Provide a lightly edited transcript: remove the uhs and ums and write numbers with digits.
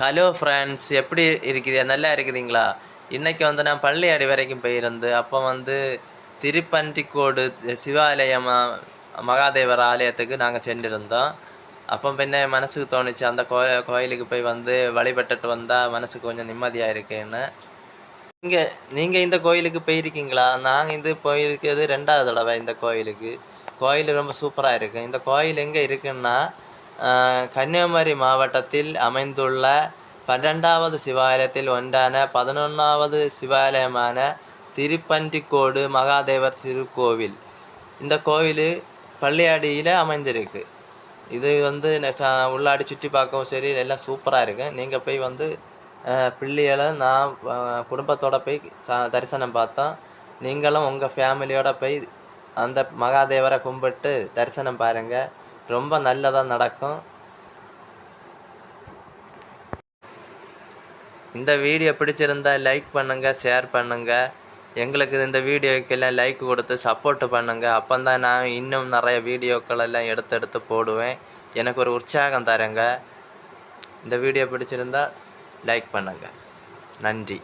Hello friends, எப்படி இருக்குது? நல்லா இருக்குதுங்களா? இன்றைக்கி வந்து நான் பள்ளியாடி வரைக்கும் போயிருந்து அப்போ வந்து திருப்பன்றிக்கோடு சிவாலயம் மகாதேவர் ஆலயத்துக்கு நாங்கள் சென்றிருந்தோம். அப்போ பின்ன மனசுக்கு தோணுச்சு அந்த கோயிலுக்கு போய் வந்து வழிபட்டுட்டு வந்தால் மனசுக்கு கொஞ்சம் நிம்மதியாக இருக்குன்னு. நீங்கள் இந்த கோயிலுக்கு போயிருக்கீங்களா? நாங்கள் இது போயிருக்கிறது 2வது தடவை இந்த கோயிலுக்கு. கோயில் ரொம்ப சூப்பராக இருக்குது. இந்த கோயில் எங்கே இருக்குன்னா கன்னியாகுமரி மாவட்டத்தில் அமைந்துள்ள 12வது சிவாலயத்தில் ஒன்றான 11வது சிவாலயமான திருப்பன்றிக்கோடு மகாதேவர் திருக்கோவில். இந்த கோவில் பள்ளியாடியில் அமைந்திருக்கு. இது வந்து உள்ளாடி சுற்றி பார்க்கவும் சரி எல்லாம் சூப்பராக இருக்குது. நீங்கள் போய் வந்து பிள்ளைகளை நான் குடும்பத்தோடு போய் தரிசனம் பார்த்தோம். நீங்களும் உங்கள் ஃபேமிலியோடு போய் அந்த மகாதேவரை கும்பிட்டு தரிசனம் பாருங்கள். ரொம்ப நல்லதாக நடக்கும். இந்த வீடியோ பிடிச்சிருந்தா லைக் பண்ணுங்கள், ஷேர் பண்ணுங்கள். எங்களுக்கு இந்த வீடியோக்கெல்லாம் லைக் கொடுத்து சப்போர்ட்டு பண்ணுங்கள். அப்போ தான் நான் இன்னும் நிறைய வீடியோக்கள் எல்லாம் எடுத்து போடுவேன். எனக்கு ஒரு உற்சாகம் தரேங்க. இந்த வீடியோ பிடிச்சிருந்தா லைக் பண்ணுங்கள். நன்றி.